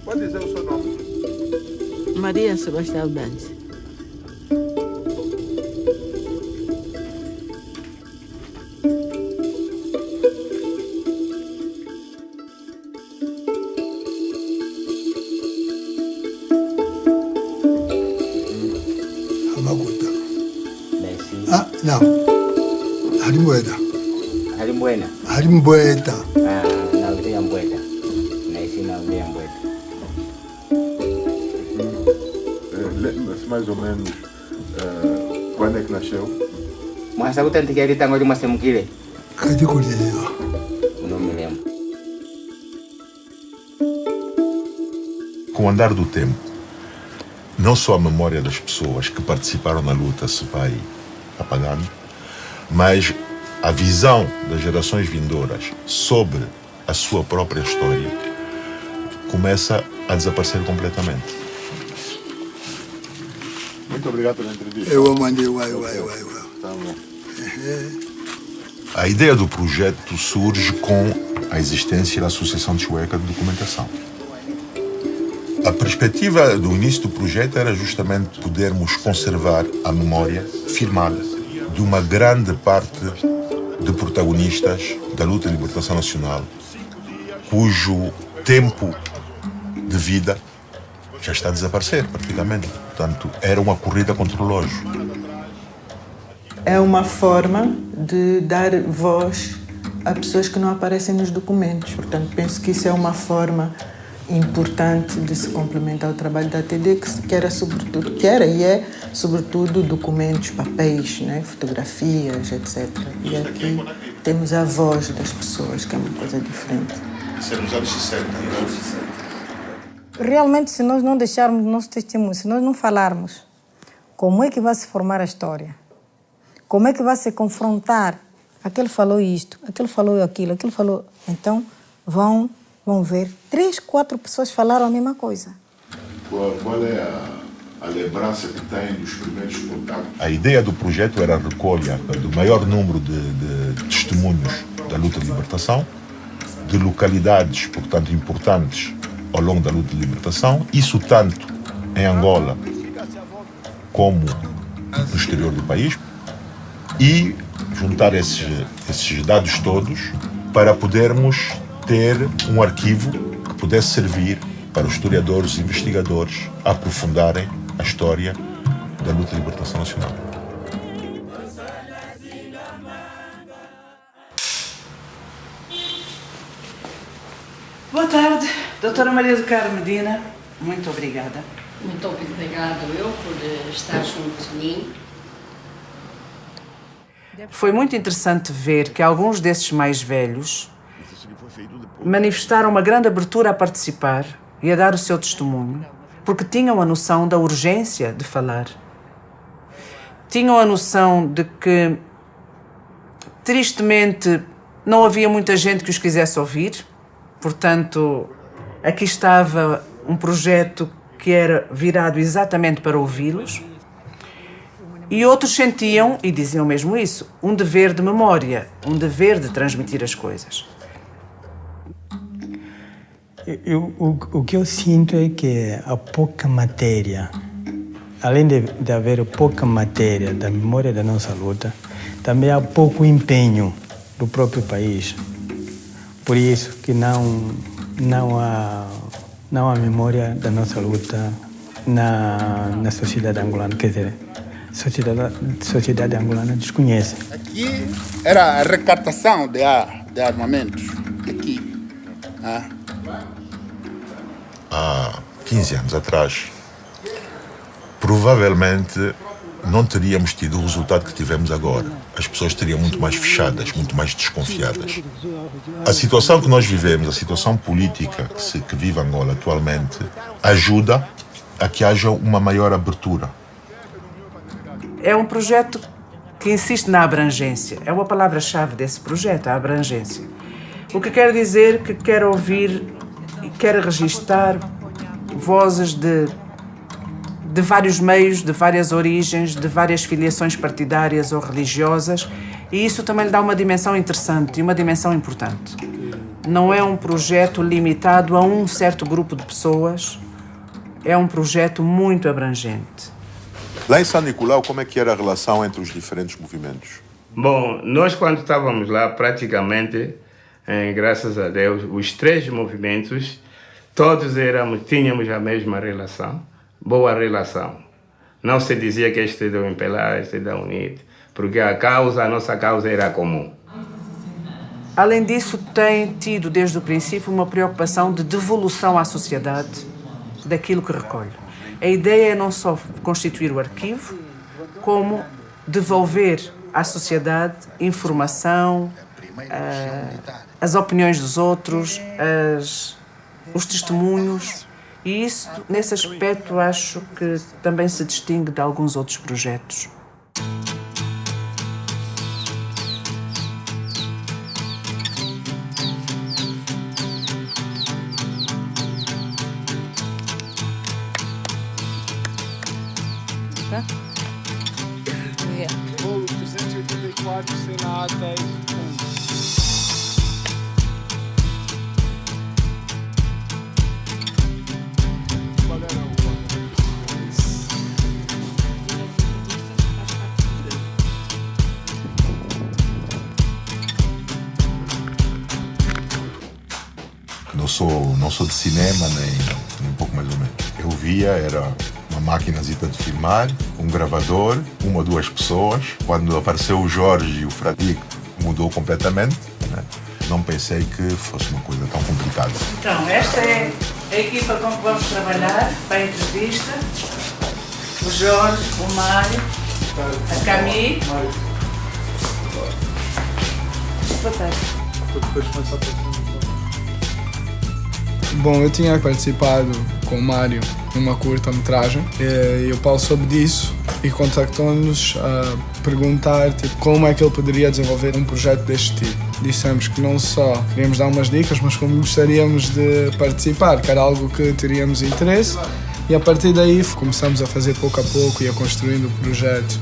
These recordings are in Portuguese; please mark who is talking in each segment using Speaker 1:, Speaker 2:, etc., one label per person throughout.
Speaker 1: Pode dizer o seu nome?
Speaker 2: Maria Sebastião Dantes.
Speaker 3: Amakuta.
Speaker 4: Ah,
Speaker 3: não. Harimbueta.
Speaker 4: Harimbuena.
Speaker 3: Harimbueta.
Speaker 4: Ah, na aldeia Mbueta. Nasci na aldeia Mbueta.
Speaker 1: Lembra-se mais ou menos quando é que nasceu?
Speaker 4: Mas a outra antiga tango de uma semukile.
Speaker 3: Cadê colheu?
Speaker 4: Não me lembro.
Speaker 5: Com o andar do tempo, não só a memória das pessoas que participaram na luta se vai apagando, mas a visão das gerações vindouras sobre a sua própria história começa a desaparecer completamente.
Speaker 1: Muito obrigado pela entrevista.
Speaker 3: Eu mandei, uai.
Speaker 1: Tá bom.
Speaker 5: A ideia do projeto surge com a existência da Associação Sueca de Documentação. A perspectiva do início do projeto era justamente podermos conservar a memória filmada de uma grande parte de protagonistas da luta de libertação nacional, cujo tempo de vida já está a desaparecer praticamente. Portanto, era uma corrida contra o relógio.
Speaker 2: É uma forma de dar voz a pessoas que não aparecem nos documentos. Portanto, penso que isso é uma forma importante de se complementar o trabalho da ATD, que era e é sobretudo documentos, papéis, né, fotografias, etc. E aqui temos a voz das pessoas, que é uma coisa diferente.
Speaker 5: Isso é nos anos 60,
Speaker 6: Realmente, se nós não deixarmos nosso testemunho, se nós não falarmos, como é que vai se formar a história? Como é que vai se confrontar? Aquele falou isto, aquele falou aquilo, aquele falou... Então, vão ver, 3, 4 pessoas falaram a mesma coisa.
Speaker 1: Qual é a lembrança que tem dos primeiros contatos?
Speaker 5: A ideia do projeto era a recolha do maior número de testemunhos da luta de libertação, de localidades, portanto, importantes ao longo da luta de libertação, isso tanto em Angola como no exterior do país, e juntar esses dados todos para podermos ter um arquivo que pudesse servir para os historiadores e investigadores aprofundarem a história da luta de libertação nacional.
Speaker 7: Boa tarde, doutora Maria do Carmo Medina. Muito obrigada.
Speaker 8: Muito obrigado eu por estar junto de mim.
Speaker 7: Foi muito interessante ver que alguns desses mais velhos manifestaram uma grande abertura a participar e a dar o seu testemunho, porque tinham a noção da urgência de falar. Tinham a noção de que, tristemente, não havia muita gente que os quisesse ouvir. Portanto, aqui estava um projeto que era virado exatamente para ouvi-los. E outros sentiam, e diziam mesmo isso, um dever de memória, um dever de transmitir as coisas.
Speaker 9: O que eu sinto é que há pouca matéria, além de haver pouca matéria da memória da nossa luta, também há pouco empenho do próprio país. Por isso que não há memória da nossa luta na sociedade angolana. Quer dizer, a sociedade angolana desconhece.
Speaker 10: Aqui era a recartação de armamentos. Aqui.
Speaker 5: Há 15 anos atrás, provavelmente não teríamos tido o resultado que tivemos agora. As pessoas estariam muito mais fechadas, muito mais desconfiadas. A situação que nós vivemos, a situação política que vive Angola atualmente, ajuda a que haja uma maior abertura.
Speaker 7: É um projeto que insiste na abrangência. É uma palavra-chave desse projeto, a abrangência. O que quer dizer que quer ouvir e quer registar vozes de vários meios, de várias origens, de várias filiações partidárias ou religiosas, e isso também lhe dá uma dimensão interessante e uma dimensão importante. Não é um projeto limitado a um certo grupo de pessoas, é um projeto muito abrangente.
Speaker 1: Lá em São Nicolau, como é que era a relação entre os diferentes movimentos?
Speaker 11: Bom, nós quando estávamos lá, praticamente, graças a Deus, os 3 movimentos, todos tínhamos a mesma relação, boa relação. Não se dizia que este é do MPLA, este é da UNIT, porque a nossa causa era comum.
Speaker 7: Além disso, tem tido desde o princípio uma preocupação de devolução à sociedade daquilo que recolhe. A ideia é não só constituir o arquivo, como devolver à sociedade informação, as opiniões dos outros, os testemunhos. E isso, nesse aspecto, acho que também se distingue de alguns outros projetos.
Speaker 12: Tá? Bolo 384, sem nata e...
Speaker 5: Não sou de cinema, nem um pouco mais ou menos. Eu via, era uma maquinazita de filmar, um gravador, 1 ou 2 pessoas. Quando apareceu o Jorge e o Fradique, mudou completamente, né? Não pensei que fosse uma coisa tão complicada.
Speaker 7: Então, esta é a equipa com que vamos trabalhar para a entrevista. O Jorge, o Mário, a Camille. Boa tarde.
Speaker 12: Depois começar a... Bom, eu tinha participado com o Mário numa curta-metragem e o Paulo soube disso e contactou-nos a perguntar como é que ele poderia desenvolver um projeto deste tipo. Dissemos que não só queríamos dar umas dicas, mas como gostaríamos de participar, que era algo que teríamos interesse, e a partir daí começamos a fazer pouco a pouco e a construindo o projeto.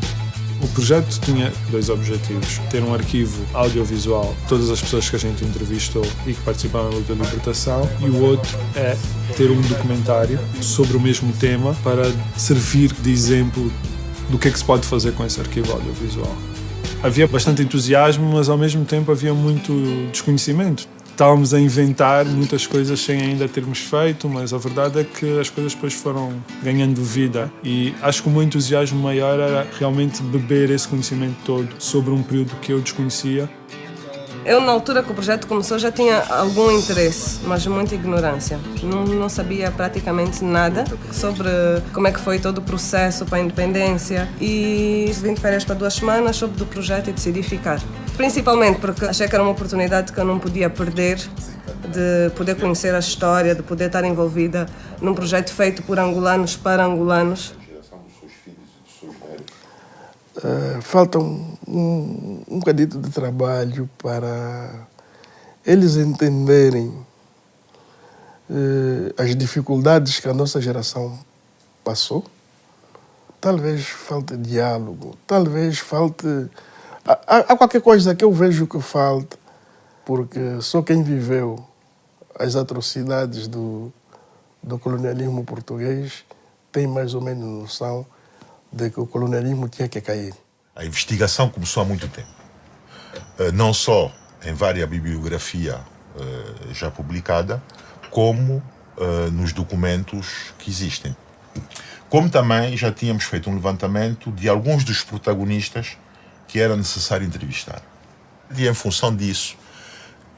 Speaker 13: O projeto tinha 2 objetivos: ter um arquivo audiovisual de todas as pessoas que a gente entrevistou e que participaram na luta de libertação, e o outro é ter um documentário sobre o mesmo tema para servir de exemplo do que é que se pode fazer com esse arquivo audiovisual. Havia bastante entusiasmo, mas ao mesmo tempo havia muito desconhecimento. Estávamos a inventar muitas coisas sem ainda termos feito, mas a verdade é que as coisas depois foram ganhando vida, e acho que o meu entusiasmo maior era realmente beber esse conhecimento todo sobre um período que eu desconhecia.
Speaker 14: Eu, na altura que o projeto começou, já tinha algum interesse, mas muita ignorância. Não sabia praticamente nada sobre como é que foi todo o processo para a independência, e vim de férias para 2 semanas, soube do projeto e decidi ficar. Principalmente porque achei que era uma oportunidade que eu não podia perder, de poder conhecer a história, de poder estar envolvida num projeto feito por angolanos para angolanos.
Speaker 15: Falta um bocadito de trabalho para eles entenderem as dificuldades que a nossa geração passou. Talvez falte diálogo, talvez falte... Há qualquer coisa que eu vejo que falta, porque só quem viveu as atrocidades do colonialismo português tem mais ou menos noção de que o colonialismo tinha que cair.
Speaker 5: A investigação começou há muito tempo. Não só em várias bibliografia já publicada, como nos documentos que existem. Como também já tínhamos feito um levantamento de alguns dos protagonistas que era necessário entrevistar. E em função disso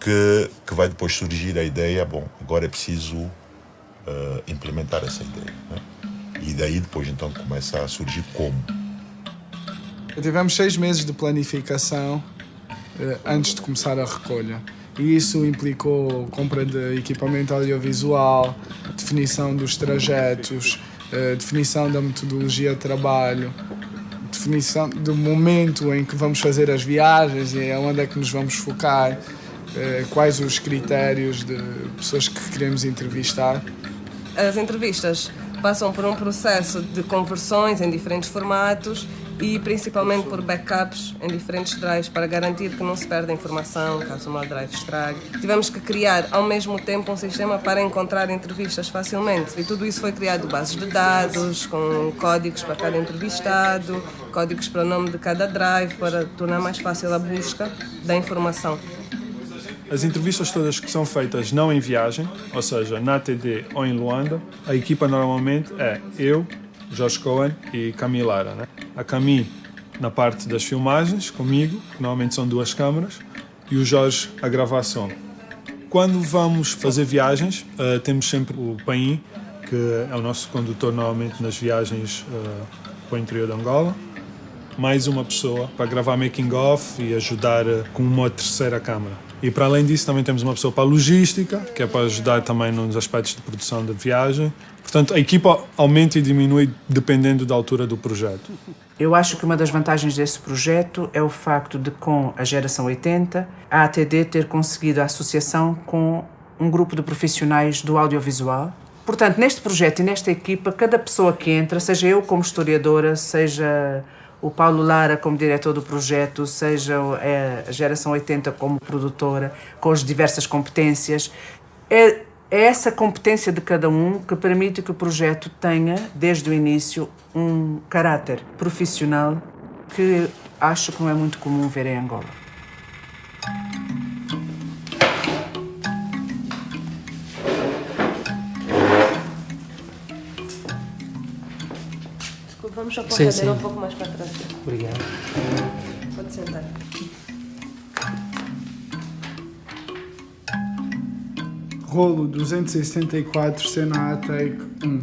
Speaker 5: que vai depois surgir a ideia, bom, agora é preciso implementar essa ideia, né? E daí depois então começa a surgir como.
Speaker 12: Tivemos 6 meses de planificação antes de começar a recolha. E isso implicou compra de equipamento audiovisual, definição dos trajetos, definição da metodologia de trabalho, definição do momento em que vamos fazer as viagens e onde é que nos vamos focar, quais os critérios de pessoas que queremos entrevistar.
Speaker 14: As entrevistas passam por um processo de conversões em diferentes formatos e principalmente por backups em diferentes drives para garantir que não se perde a informação caso uma drive estrague. Tivemos que criar ao mesmo tempo um sistema para encontrar entrevistas facilmente e tudo isso foi criado bases de dados, com códigos para cada entrevistado, códigos para o nome de cada drive para tornar mais fácil a busca da informação.
Speaker 13: As entrevistas todas que são feitas não em viagem, ou seja, na TD ou em Luanda, a equipa normalmente é eu, Jorge Cohen e Camille Lara, né? A Camille na parte das filmagens, comigo, que normalmente são 2 câmaras, e o Jorge a gravação. Quando vamos fazer viagens, temos sempre o Paim, que é o nosso condutor normalmente nas viagens para o interior de Angola, mais uma pessoa para gravar making-of e ajudar com uma terceira câmara. E para além disso também temos uma pessoa para a logística, que é para ajudar também nos aspectos de produção da viagem. Portanto, a equipa aumenta e diminui dependendo da altura do projeto.
Speaker 7: Eu acho que uma das vantagens desse projeto é o facto de, com a geração 80, a ATD ter conseguido a associação com um grupo de profissionais do audiovisual. Portanto, neste projeto e nesta equipa, cada pessoa que entra, seja eu como historiadora, seja o Paulo Lara como diretor do projeto, seja a geração 80 como produtora, com as diversas competências, é essa competência de cada um que permite que o projeto tenha, desde o início, um caráter profissional que acho que não é muito comum ver em Angola.
Speaker 14: Vamos só pôr a cadeira um pouco mais para trás.
Speaker 4: Obrigado.
Speaker 14: Pode sentar.
Speaker 12: Rolo 274, cena A, take 1.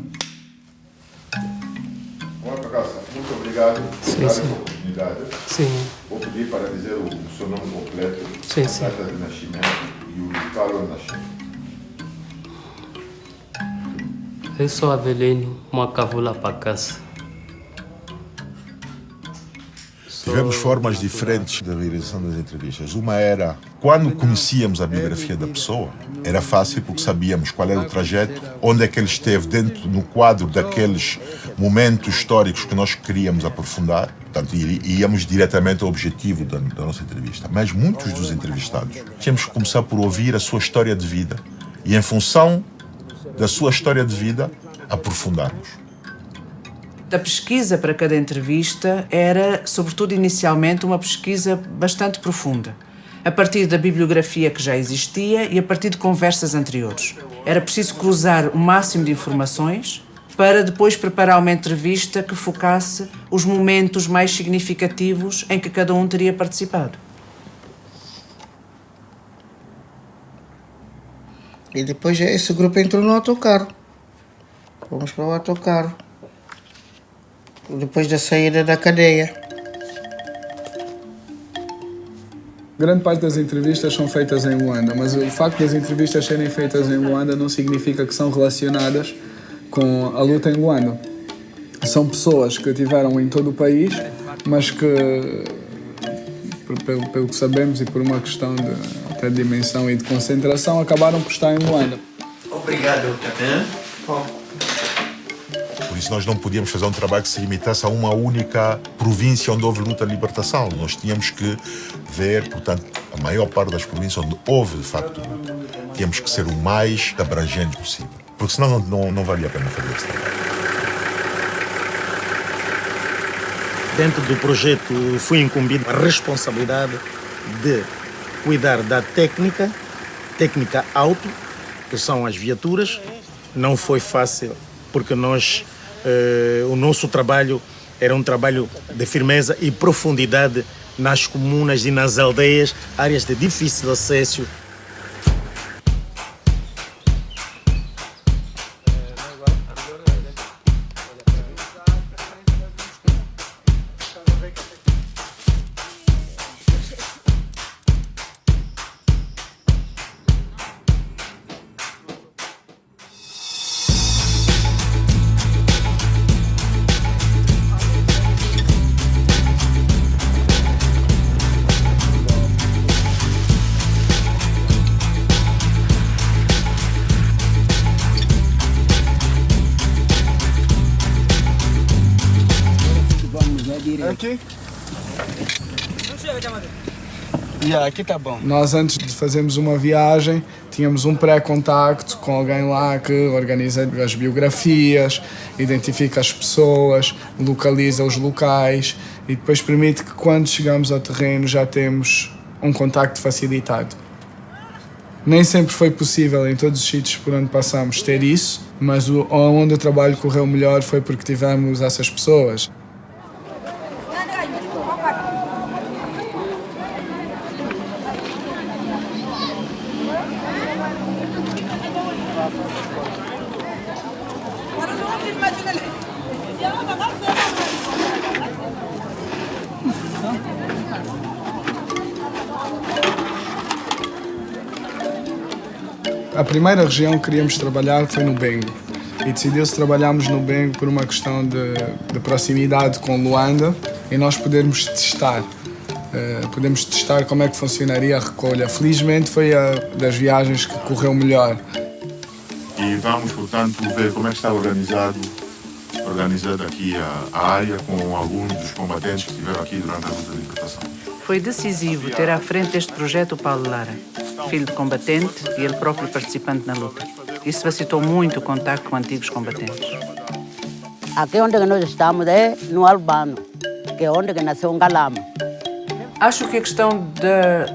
Speaker 5: Olá, Cacassa. Muito obrigado por dar essa oportunidade.
Speaker 16: Sim.
Speaker 5: Vou pedir para dizer o seu nome completo,
Speaker 16: sim,
Speaker 5: a data de nascimento e o local onde nasceu.
Speaker 16: Eu sou Avelino Macavula Pacassa.
Speaker 5: Tivemos formas diferentes da realização das entrevistas. Uma era, quando conhecíamos a biografia da pessoa, era fácil porque sabíamos qual era o trajeto, onde é que ele esteve dentro, no quadro daqueles momentos históricos que nós queríamos aprofundar. Portanto, íamos diretamente ao objetivo da nossa entrevista. Mas muitos dos entrevistados tínhamos que começar por ouvir a sua história de vida e, em função da sua história de vida, aprofundarmos.
Speaker 7: A pesquisa para cada entrevista era, sobretudo inicialmente, uma pesquisa bastante profunda, a partir da bibliografia que já existia e a partir de conversas anteriores. Era preciso cruzar o máximo de informações para depois preparar uma entrevista que focasse os momentos mais significativos em que cada um teria participado.
Speaker 17: E depois esse grupo entrou no autocarro. Fomos para o autocarro. Depois da saída da cadeia.
Speaker 12: Grande parte das entrevistas são feitas em Luanda, mas o facto das entrevistas serem feitas em Luanda não significa que são relacionadas com a luta em Luanda. São pessoas que estiveram em todo o país, mas que, pelo que sabemos e por uma questão de até dimensão e de concentração, acabaram por estar em Luanda.
Speaker 18: Obrigado, Capitão.
Speaker 5: Por isso nós não podíamos fazer um trabalho que se limitasse a uma única província onde houve luta de libertação. Nós tínhamos que ver, portanto, a maior parte das províncias onde houve, de facto, luta. Tínhamos que ser o mais abrangente possível, porque senão não valia a pena fazer esse trabalho.
Speaker 18: Dentro do projeto fui incumbido a responsabilidade de cuidar da técnica auto, que são as viaturas. Não foi fácil, porque o nosso trabalho era um trabalho de firmeza e profundidade nas comunas e nas aldeias, áreas de difícil acesso.
Speaker 12: Aqui?
Speaker 19: Aqui tá bom.
Speaker 12: Nós, antes de fazermos uma viagem, tínhamos um pré-contacto com alguém lá que organiza as biografias, identifica as pessoas, localiza os locais e depois permite que, quando chegamos ao terreno, já temos um contacto facilitado. Nem sempre foi possível, em todos os sítios por onde passamos, ter isso, mas onde o trabalho correu melhor foi porque tivemos essas pessoas. A primeira região que queríamos trabalhar foi no Bengo. E decidiu-se trabalharmos no Bengo por uma questão de proximidade com Luanda e nós podermos testar. Podemos testar como é que funcionaria a recolha. Felizmente foi a das viagens que correu melhor.
Speaker 1: E vamos, portanto, ver como é que está organizada aqui a área com alguns dos combatentes que estiveram aqui durante a luta de libertação.
Speaker 7: Foi decisivo ter à frente deste projeto o Paulo Lara, filho de combatente e ele próprio participante na luta. Isso facilitou muito o contacto com antigos combatentes.
Speaker 20: Aqui onde nós estamos é no Albano, que é onde nasceu um Galama.
Speaker 7: Acho que a questão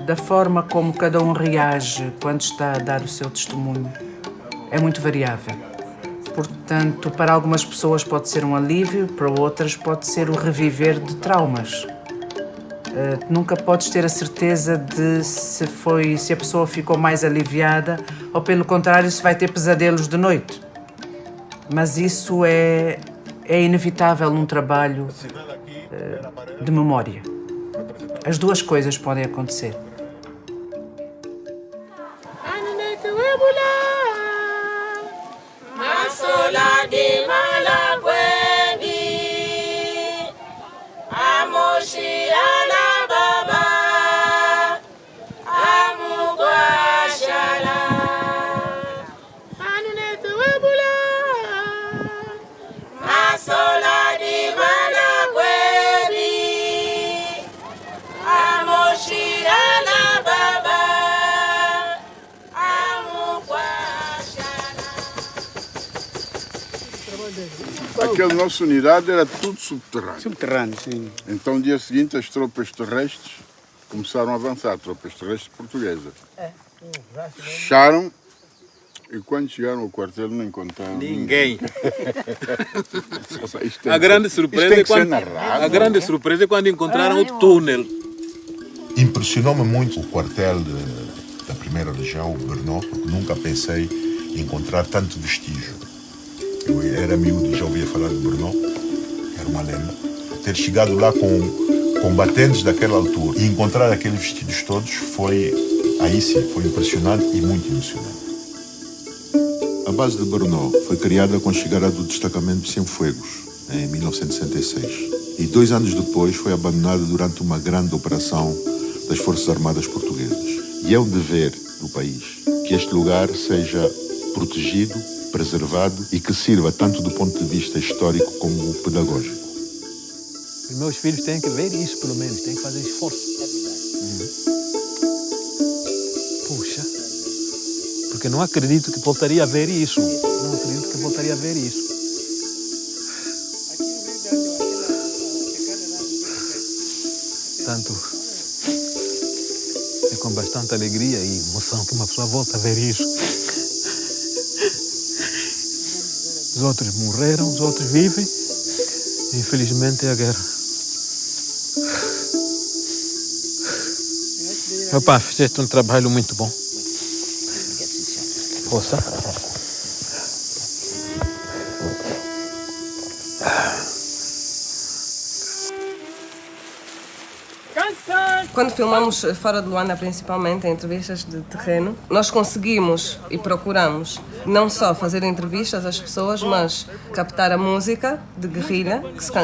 Speaker 7: da forma como cada um reage quando está a dar o seu testemunho é muito variável. Portanto, para algumas pessoas pode ser um alívio, para outras pode ser o reviver de traumas. Nunca podes ter a certeza de se a pessoa ficou mais aliviada ou, pelo contrário, se vai ter pesadelos de noite. Mas isso é inevitável num trabalho de memória. As duas coisas podem acontecer.
Speaker 10: Aquela nossa unidade era tudo subterrâneo.
Speaker 19: Subterrâneo, sim.
Speaker 10: Então, no dia seguinte, as tropas terrestres começaram a avançar, tropas terrestres portuguesas. Fecharam e quando chegaram ao quartel não encontraram
Speaker 19: ninguém.
Speaker 10: A grande surpresa
Speaker 19: é quando encontraram o túnel.
Speaker 5: Impressionou-me muito o quartel da primeira região, o Brno, porque nunca pensei em encontrar tanto vestígio. Eu era miúdo e já ouvia falar do Brno, era uma lenda. Ter chegado lá com combatentes daquela altura e encontrar aqueles vestidos todos aí sim, foi impressionante e muito emocionante.
Speaker 1: A base de Brno foi criada com a chegada do destacamento de Cienfuegos, em 1966. E 2 anos depois foi abandonada durante uma grande operação das Forças Armadas Portuguesas. E é um dever do país que este lugar seja protegido, preservado e que sirva tanto do ponto de vista histórico como pedagógico.
Speaker 21: Os meus filhos têm que ver isso, pelo menos, têm que fazer esforço. Puxa, porque não acredito que voltaria a ver isso. Não acredito que voltaria a ver isso. Portanto, é com bastante alegria e emoção que uma pessoa volta a ver isso. Os outros morreram, os outros vivem. Infelizmente é a guerra. Opa, fizeste um trabalho muito bom. Força.
Speaker 14: Quando filmamos fora de Luanda, principalmente, em entrevistas de terreno, nós conseguimos e procuramos não só fazer entrevistas às pessoas, mas captar a música de guerrilha,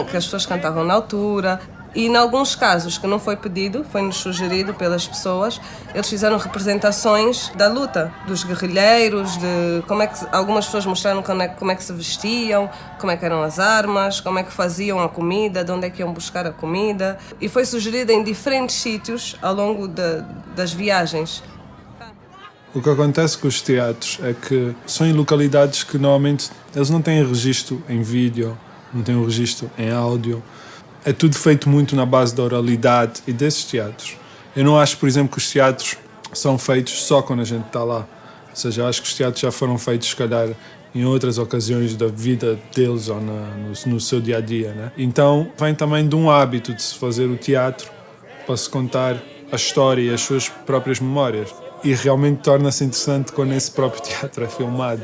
Speaker 14: que as pessoas cantavam na altura, E em alguns casos que não foi pedido, foi-nos sugerido pelas pessoas, eles fizeram representações da luta, dos guerrilheiros, de como é que algumas pessoas mostraram como é que se vestiam, como é que eram as armas, como é que faziam a comida, de onde é que iam buscar a comida. E foi sugerido em diferentes sítios ao longo das viagens.
Speaker 13: O que acontece com os teatros é que são em localidades que normalmente eles não têm registro em vídeo, não têm o registro em áudio. É tudo feito muito na base da oralidade e desses teatros. Eu não acho, por exemplo, que os teatros são feitos só quando a gente está lá. Ou seja, eu acho que os teatros já foram feitos, se calhar, em outras ocasiões da vida deles ou no seu dia-a-dia, né? Então, vem também de um hábito de se fazer o teatro para se contar a história e as suas próprias memórias. E realmente torna-se interessante quando esse próprio teatro é filmado.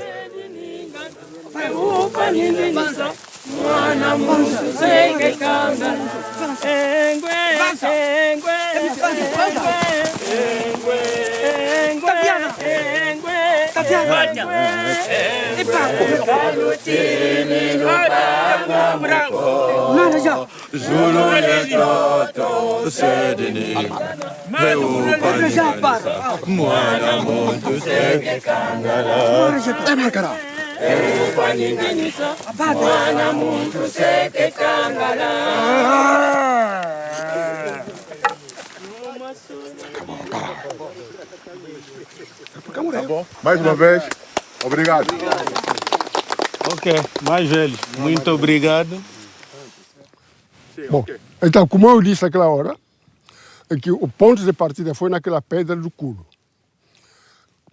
Speaker 10: Tá bom. Mais uma vez, obrigado.
Speaker 21: Ok, mais velho, muito obrigado.
Speaker 15: Bom, então, como eu disse naquela hora, é que o ponto de partida foi naquela pedra do culo.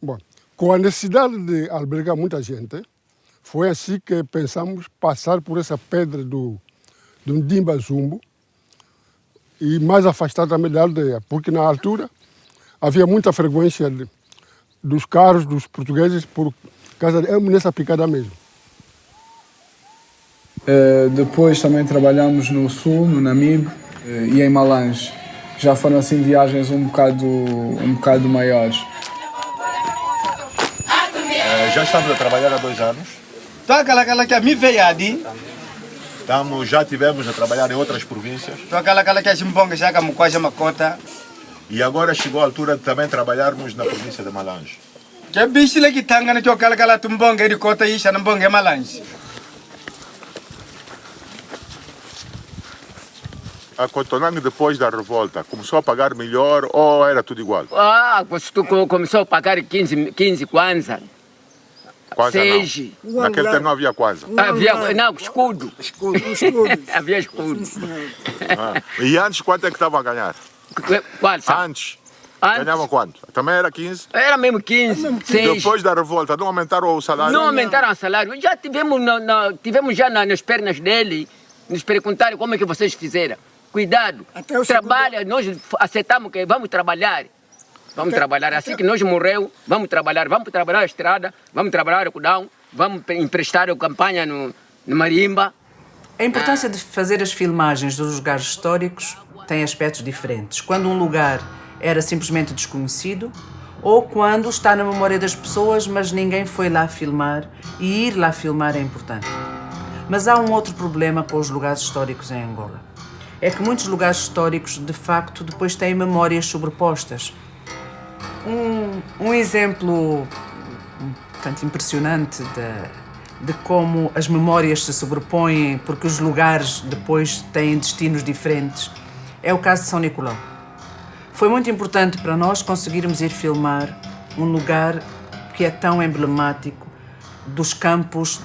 Speaker 15: Bom, com a necessidade de albergar muita gente, foi assim que pensamos passar por essa pedra do Ndimba Zumbo e mais afastado também da aldeia, porque na altura havia muita frequência dos carros dos portugueses por causa nessa picada mesmo.
Speaker 12: Depois também trabalhamos no sul, no Namibe e em Malange. Já foram assim viagens um bocado maiores.
Speaker 5: Já estamos a trabalhar há 2 anos.
Speaker 3: Aquela que me veio ali.
Speaker 5: Já tivemos a trabalhar em outras províncias.
Speaker 3: Aquela que a Chimbonga já como quase uma cota.
Speaker 5: E agora chegou a altura de também trabalharmos na província de Malange.
Speaker 3: Que bicho lá que tanga que aquela tumbonga de cota e Xanambonga é Malange.
Speaker 5: A Cotonang, depois da revolta, começou a pagar melhor ou era tudo igual?
Speaker 3: Começou a pagar 15 kwanza.
Speaker 5: Kwanza não. Naquele tempo não havia kwanza.
Speaker 3: Não, escudo. Havia escudo.
Speaker 5: E antes quanto é que estavam a ganhar?
Speaker 3: Quanto?
Speaker 5: Antes. Ganhavam quanto? Também era 15?
Speaker 3: Era mesmo 15.
Speaker 5: Depois da revolta, não aumentaram o salário?
Speaker 3: Não aumentaram o salário. Já tivemos já nas pernas dele, nos perguntaram como é que vocês fizeram. Cuidado, trabalha, nós aceitamos que vamos trabalhar. Vamos trabalhar, assim que nós morreu, vamos trabalhar a estrada, vamos trabalhar o algodão, vamos emprestar a campanha no Marimba.
Speaker 7: A importância de fazer as filmagens dos lugares históricos tem aspectos diferentes. Quando um lugar era simplesmente desconhecido ou quando está na memória das pessoas, mas ninguém foi lá filmar, e ir lá filmar é importante. Mas há um outro problema com os lugares históricos em Angola. É que muitos lugares históricos, de facto, depois têm memórias sobrepostas. Um exemplo bastante impressionante de como as memórias se sobrepõem porque os lugares depois têm destinos diferentes é o caso de São Nicolau. Foi muito importante para nós conseguirmos ir filmar um lugar que é tão emblemático dos campos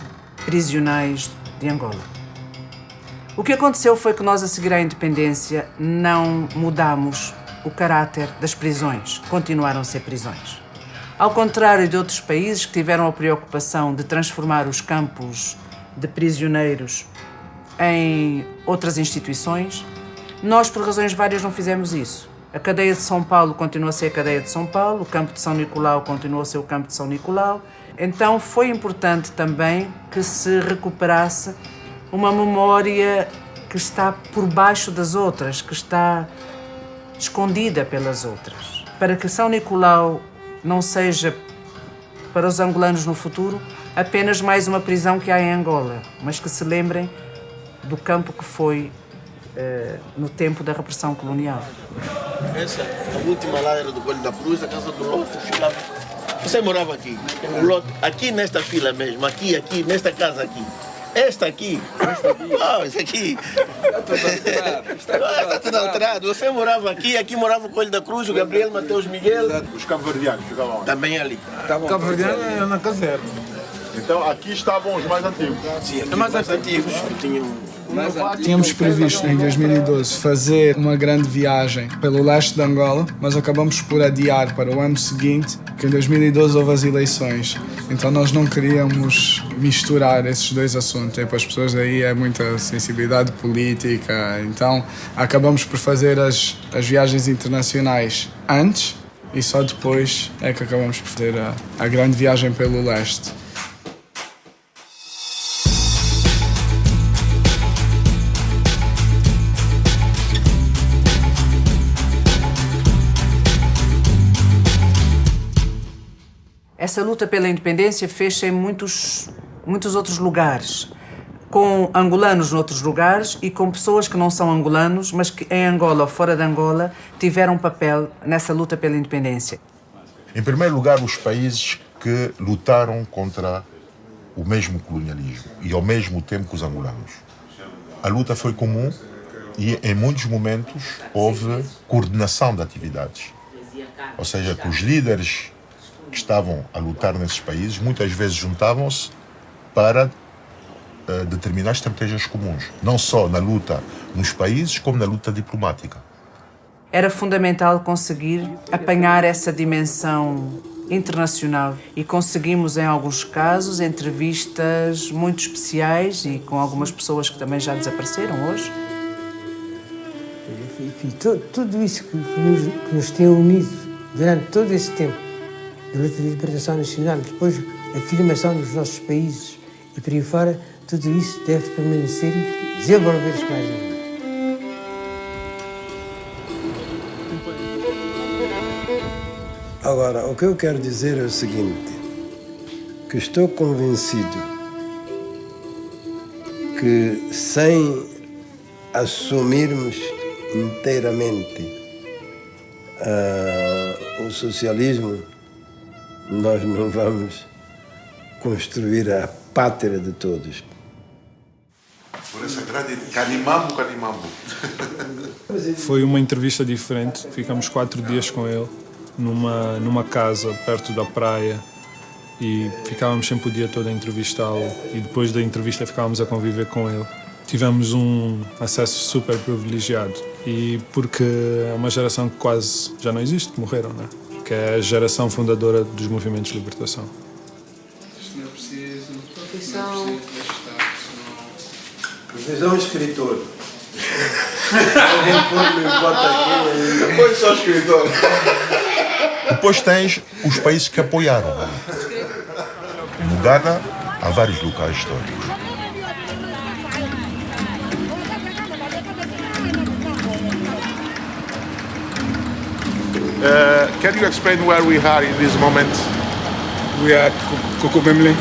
Speaker 7: prisionais de Angola. O que aconteceu foi que nós, a seguir à independência, não mudamos o caráter das prisões. Continuaram a ser prisões. Ao contrário de outros países que tiveram a preocupação de transformar os campos de prisioneiros em outras instituições, nós, por razões várias, não fizemos isso. A cadeia de São Paulo continua a ser a cadeia de São Paulo, o campo de São Nicolau continua a ser o campo de São Nicolau. Então foi importante também que se recuperasse uma memória que está por baixo das outras, que está escondida pelas outras, para que São Nicolau não seja, para os angolanos no futuro, apenas mais uma prisão que há em Angola, mas que se lembrem do campo que foi no tempo da repressão colonial.
Speaker 15: Essa, a última lá era do Coelho da Cruz, a casa do Lote. Você morava aqui, o Lote, aqui nesta fila mesmo, aqui, nesta casa aqui. Esta aqui. Uau, esse aqui. Está tudo alterado. Você morava aqui morava o Coelho da Cruz, o Gabriel, Mateus, Miguel.
Speaker 5: Os cabo-verdianos ficavam
Speaker 15: também ali.
Speaker 5: Cabo-verdianos era na caserna. Então aqui estavam os mais antigos.
Speaker 15: Sim, os mais antigos.
Speaker 12: Tínhamos previsto em 2012 fazer uma grande viagem pelo leste de Angola, mas acabamos por adiar para o ano seguinte, que em 2012 houve as eleições. Então nós não queríamos misturar esses dois assuntos. Para as pessoas aí é muita sensibilidade política. Então acabamos por fazer as viagens internacionais antes e só depois é que acabamos por fazer a grande viagem pelo leste.
Speaker 7: Essa luta pela independência fez-se em muitos outros lugares, com angolanos noutros lugares e com pessoas que não são angolanos, mas que em Angola ou fora de Angola tiveram um papel nessa luta pela independência.
Speaker 5: Em primeiro lugar, os países que lutaram contra o mesmo colonialismo e ao mesmo tempo que os angolanos. A luta foi comum e em muitos momentos houve coordenação de atividades. Ou seja, que os líderes que estavam a lutar nesses países muitas vezes juntavam-se para determinar estratégias comuns, não só na luta nos países, como na luta diplomática.
Speaker 7: Era fundamental conseguir apanhar essa dimensão internacional e conseguimos, em alguns casos, entrevistas muito especiais e com algumas pessoas que também já desapareceram hoje.
Speaker 2: Enfim, tudo isso que nos tem unido durante todo esse tempo, da luta de libertação nacional, depois a afirmação dos nossos países e por aí fora, tudo isso deve permanecer e desenvolver-se mais ainda.
Speaker 22: Agora, o que eu quero dizer é o seguinte, que estou convencido que sem assumirmos inteiramente o socialismo, nós não vamos construir a pátria de todos.
Speaker 1: Por essa grande Canimambo.
Speaker 13: Foi uma entrevista diferente. Ficamos 4 dias com ele, numa casa perto da praia, e ficávamos sempre o dia todo a entrevistá-lo, e depois da entrevista ficávamos a conviver com ele. Tivemos um acesso super privilegiado, e porque é uma geração que quase já não existe, que morreram, né? Que é a geração fundadora dos movimentos de libertação.
Speaker 22: Isto não é preciso.
Speaker 14: Profissão.
Speaker 22: Profissão escritor. Alguém pode me botar aqui. Depois só escritor.
Speaker 5: Depois tens os países que apoiaram. No Ghana, há vários locais históricos.
Speaker 23: Can you explain where we are in this moment?
Speaker 24: We are at Kukubimli.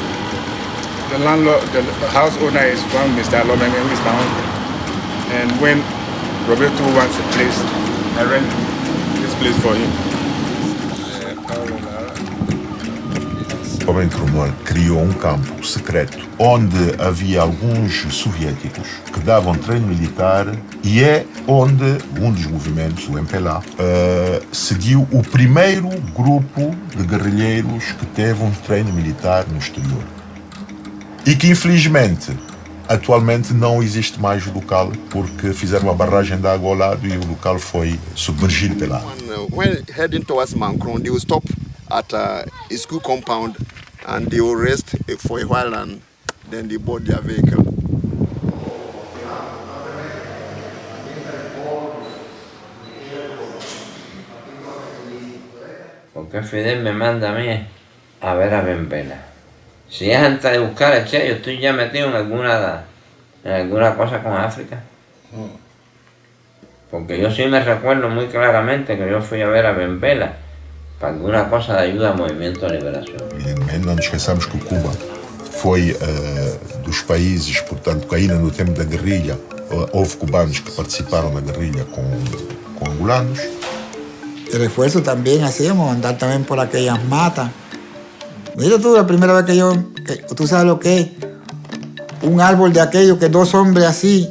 Speaker 24: The landlord, the house owner is one Mr. Lomeme, Mr. Hong. And when Roberto wants a place, I rent this place for him.
Speaker 5: O Homem Cromwell criou um campo secreto onde havia alguns soviéticos que davam treino militar e é onde um dos movimentos, o MPLA, seguiu o primeiro grupo de guerrilheiros que teve um treino militar no exterior. E que, infelizmente, atualmente não existe mais o local porque fizeram uma barragem de água ao lado e o local foi submergido pela água.
Speaker 25: When heading towards Mancron, they will stop at a school compound and they will rest for a while and then they board their vehicle.
Speaker 26: Porque Fidel me manda a mí a ver a Benvela. Si es antes de buscar a Che, yo estoy ya metido en alguna cosa con África. Porque yo sí me recuerdo muy claramente que yo fui a ver a Benvela para alguna cosa de ayuda al movimiento de liberación.
Speaker 5: E não nos esqueçamos que Cuba foi dos países, portanto, que ainda no tempo da guerrilha Houve cubanos que participaram na guerrilha com angolanos.
Speaker 17: El esfuerzo también hacíamos, andar también por aquellas matas. Mira tú, la primera vez que tú sabes lo que es un árbol de aquello que dos hombres así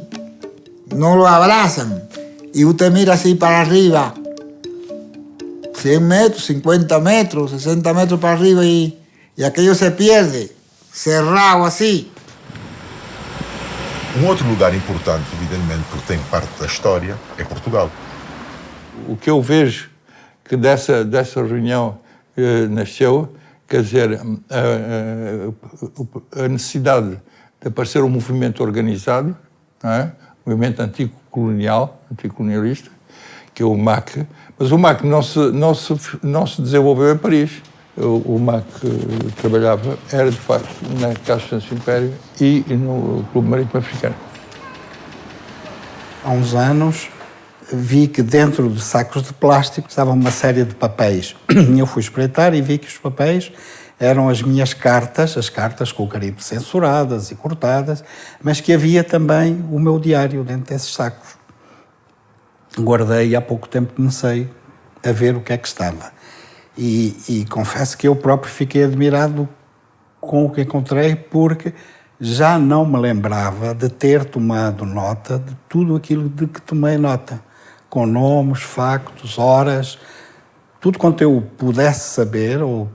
Speaker 17: no lo abrazan y usted mira así para arriba, 100 metros, 50 metros, 60 metros para arriba y aquello se pierde, cerrado así.
Speaker 5: Outro lugar importante, evidentemente, porque tem parte da história, é Portugal.
Speaker 4: O que eu vejo que dessa reunião nasceu, quer dizer, a necessidade de aparecer um movimento organizado, não é? Um movimento anticolonialista, que é o MAC. Mas o MAC não se desenvolveu em Paris. O MAC trabalhava, era de facto na Caixa do Império e no Clube Marítimo Africano.
Speaker 6: Há uns anos vi que dentro de sacos de plástico estava uma série de papéis. Eu fui espreitar e vi que os papéis eram as minhas cartas, as cartas com o carimbo censuradas e cortadas, mas que havia também o meu diário dentro desses sacos. Guardei e há pouco tempo comecei a ver o que é que estava. E confesso que eu próprio fiquei admirado com o que encontrei, porque já não me lembrava de ter tomado nota de tudo aquilo de que tomei nota, com nomes, factos, horas, tudo quanto eu pudesse saber ou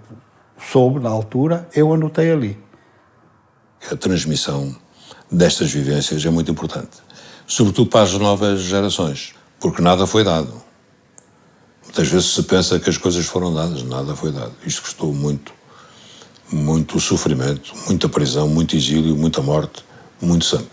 Speaker 6: soube na altura, eu anotei ali.
Speaker 8: A transmissão destas vivências é muito importante, sobretudo para as novas gerações, porque nada foi dado. Muitas vezes se pensa que as coisas foram dadas, nada foi dado. Isto custou muito, muito sofrimento, muita prisão, muito exílio, muita morte, muito sangue.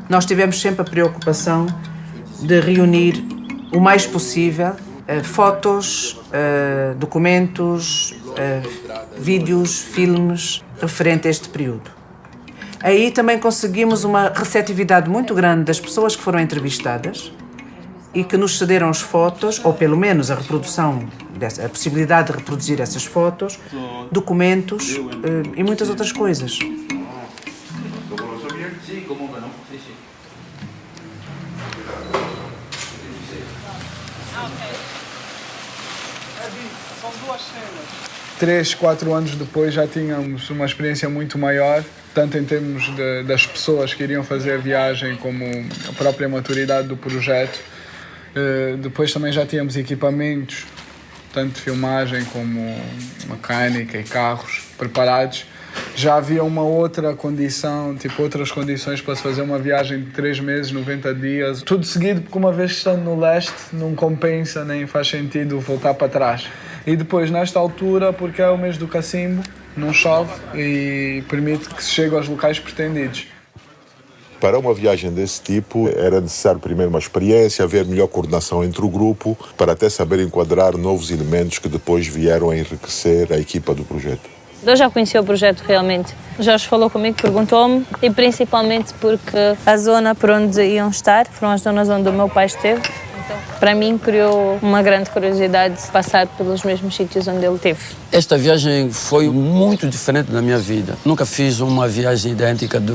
Speaker 7: Nós tivemos sempre a preocupação de reunir o mais possível fotos, documentos, vídeos, filmes referentes a este período. Aí também conseguimos uma receptividade muito grande das pessoas que foram entrevistadas e que nos cederam as fotos, ou pelo menos a reprodução, a possibilidade de reproduzir essas fotos, documentos e muitas outras coisas.
Speaker 12: São 2 cenas. 3, 4 anos depois já tínhamos uma experiência muito maior, tanto em termos das pessoas que iriam fazer a viagem, como a própria maturidade do projeto. Depois também já tínhamos equipamentos, tanto de filmagem como mecânica e carros preparados. Já havia uma outra condição, outras condições para se fazer uma viagem de 3 meses, 90 dias. Tudo seguido, porque uma vez estando no leste, não compensa nem faz sentido voltar para trás. E depois, nesta altura, porque é o mês do cacimbo, não chove e permite que se chegue aos locais pretendidos.
Speaker 5: Para uma viagem desse tipo, era necessário primeiro uma experiência, haver melhor coordenação entre o grupo, para até saber enquadrar novos elementos que depois vieram a enriquecer a equipa do projeto.
Speaker 9: Eu já conheci o projeto realmente. Jorge falou comigo, perguntou-me, e principalmente porque a zona por onde iam estar foram as zonas onde o meu pai esteve. Então, para mim, criou uma grande curiosidade de passar pelos mesmos sítios onde ele esteve.
Speaker 11: Esta viagem foi muito diferente na minha vida. Nunca fiz uma viagem idêntica de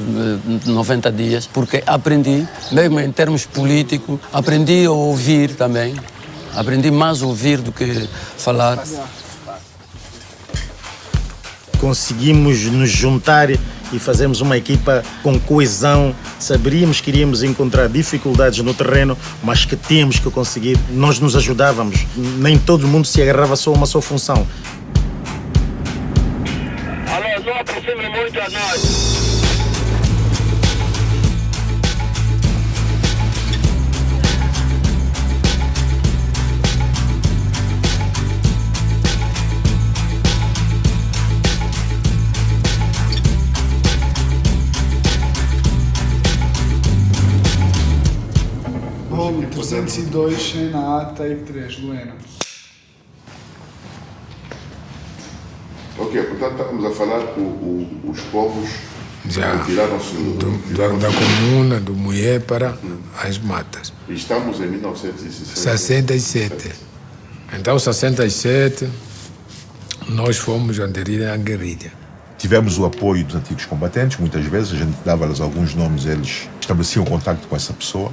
Speaker 11: 90 dias, porque aprendi, mesmo em termos políticos, aprendi a ouvir também. Aprendi mais a ouvir do que falar.
Speaker 18: Conseguimos nos juntar e fazermos uma equipa com coesão. Sabíamos que iríamos encontrar dificuldades no terreno, mas que tínhamos que conseguir. Nós nos ajudávamos. Nem todo mundo se agarrava só a uma só função.
Speaker 16: Alô, não aproxime muito a nós.
Speaker 12: Rolo 302, cena A, take 3, Luena.
Speaker 1: Ok, portanto estamos a falar com os povos que retiraram-se
Speaker 22: da comuna, do Mulher para as matas.
Speaker 1: Estamos em 1967.
Speaker 22: Então, 67,
Speaker 24: Nós fomos aderir à guerrilha.
Speaker 5: Tivemos o apoio dos antigos combatentes, muitas vezes, a gente dava-lhes alguns nomes, eles estabeleciam contacto com essa pessoa.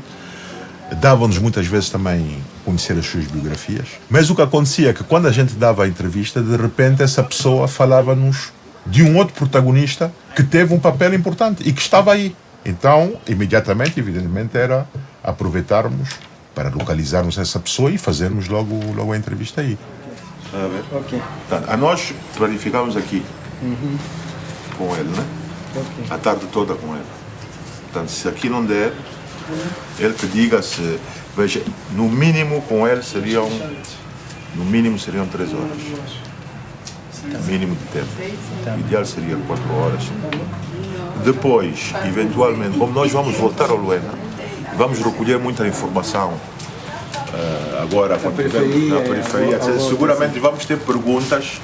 Speaker 5: Davam-nos muitas vezes também conhecer as suas biografias. Mas o que acontecia é que quando a gente dava a entrevista, de repente essa pessoa falava-nos de um outro protagonista que teve um papel importante e que estava aí. Então, imediatamente, evidentemente, era aproveitarmos para localizarmos essa pessoa e fazermos logo a entrevista aí.
Speaker 1: Ok. A nós planificamos aqui. Com ele, né?
Speaker 22: Okay.
Speaker 1: A tarde toda com ele. Portanto, se aqui não der, ele que diga se... Veja, no mínimo com ele seriam 3 horas. Mínimo de tempo. O ideal seria 4 horas. Depois, eventualmente, como nós vamos voltar ao Luena, vamos recolher muita informação agora na periferia. Seguramente vamos ter perguntas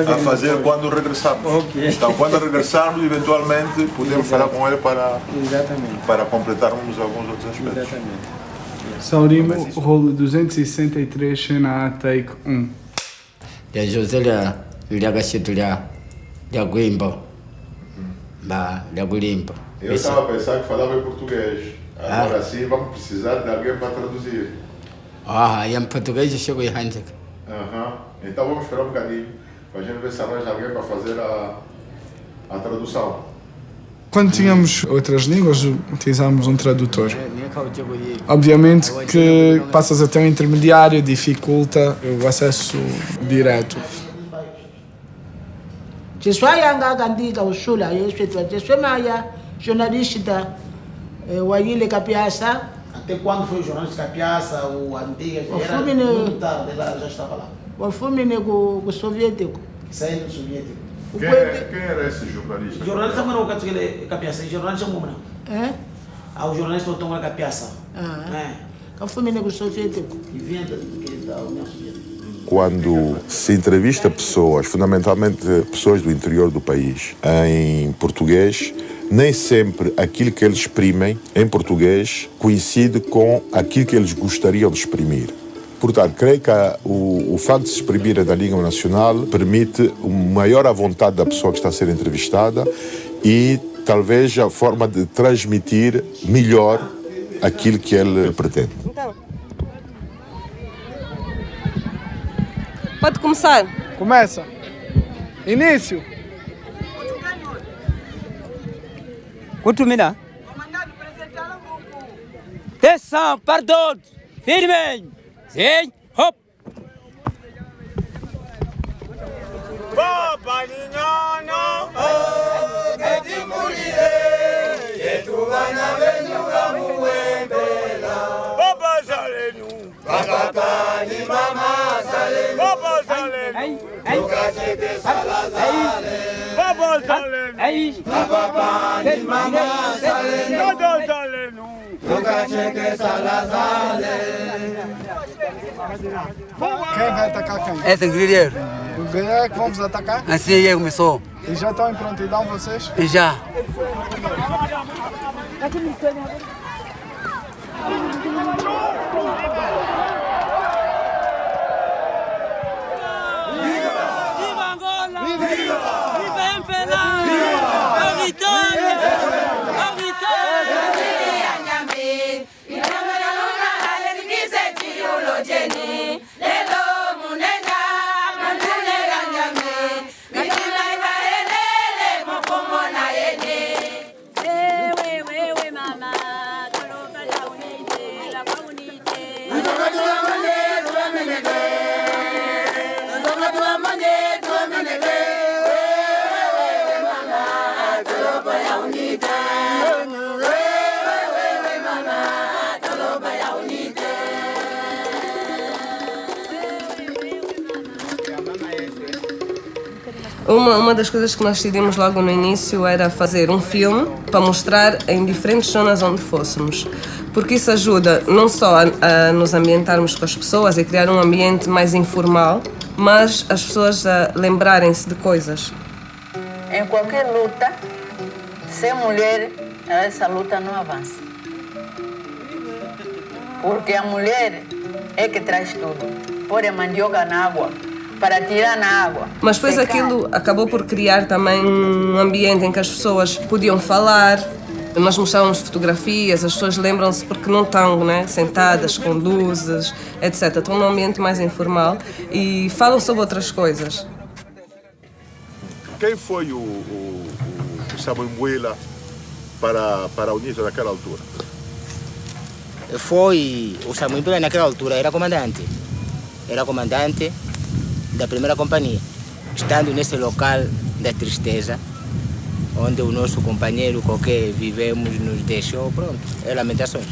Speaker 1: a fazer quando regressarmos. Okay. Então, quando regressarmos, eventualmente, podemos falar com ele para completarmos alguns outros aspectos.
Speaker 12: Exatamente. Saurimo, rolo 263, cena A, take 1.
Speaker 22: Ya José lhe agachitulia, lhe aguimba, lhe aguimba.
Speaker 1: Eu estava a pensar que falava em português. Agora sim, vamos precisar de alguém para traduzir.
Speaker 22: Em português eu chego em Hanjak.
Speaker 1: Então vamos esperar um bocadinho. Para a gente ver se arranja alguém para fazer a tradução.
Speaker 12: Quando tínhamos outras línguas, utilizávamos um tradutor. Obviamente que passas a ter um intermediário, dificulta o acesso direto.
Speaker 3: Je suis yanga gandika ushula yeshwetwa je suis maya jornalista wayile Capiaça.
Speaker 22: Até quando foi o jornalista Capiaça, o antigo,
Speaker 3: era
Speaker 22: muito tarde, ela já estava lá.
Speaker 3: O filme nego soviético.
Speaker 22: Saiu do soviético.
Speaker 1: Quem era esse jornalista?
Speaker 22: O jornalista não era o Capiaça, o jornalista como não?
Speaker 3: É?
Speaker 22: O jornalista não era Capiaça.
Speaker 3: O filme nego soviético.
Speaker 22: E vinha da União Soviética.
Speaker 1: Quando se entrevista pessoas, fundamentalmente pessoas do interior do país, em português, nem sempre aquilo que eles exprimem em português coincide com aquilo que eles gostariam de exprimir. Portanto, creio que o facto de se exprimir na língua nacional permite maior à vontade da pessoa que está a ser entrevistada e talvez a forma de transmitir melhor aquilo que ele pretende.
Speaker 14: Pode começar.
Speaker 12: Começa. Início.
Speaker 10: Kutumina. Atenção, para todos. Firmem. Sim, hop.
Speaker 22: Papa Ninono, Geti Mulire, Yetubana Venuga Muembela. Papa Salenu, Papa ni Mama Salenu, Papa Salenu, Lucachete Salazale, Papa Salenu, Papa ni Mama Salenu, Todo Salenu, Lucachete Salazale.
Speaker 12: Quem vai atacar quem?
Speaker 10: Esse guerreiro.
Speaker 12: O guerreiro é que vamos atacar?
Speaker 10: Assim ele começou.
Speaker 12: E já estão em prontidão vocês?
Speaker 10: Já.
Speaker 22: Viva Angola! Viva!
Speaker 10: Viva Empena! Viva! A vitória! A vitória!
Speaker 14: Uma das coisas que nós decidimos logo no início era fazer um filme para mostrar em diferentes zonas onde fôssemos. Porque isso ajuda não só a nos ambientarmos com as pessoas e criar um ambiente mais informal, mas as pessoas a lembrarem-se de coisas.
Speaker 15: Em qualquer luta, ser mulher, essa luta não avança. Porque a mulher é que traz tudo. Põe a mandioca na água, para tirar na água.
Speaker 14: Mas depois aquilo acabou por criar também um ambiente em que as pessoas podiam falar. Nós mostrávamos fotografias, as pessoas lembram-se porque não estão, né, sentadas com luzes, etc. Estão num ambiente mais informal e falam sobre outras coisas.
Speaker 5: Quem foi o Samambuela para o Unito naquela altura?
Speaker 2: Foi o Samambuela naquela altura, era comandante da primeira companhia, estando nesse local da tristeza, onde o nosso companheiro com quem vivemos nos deixou, pronto, é lamentações.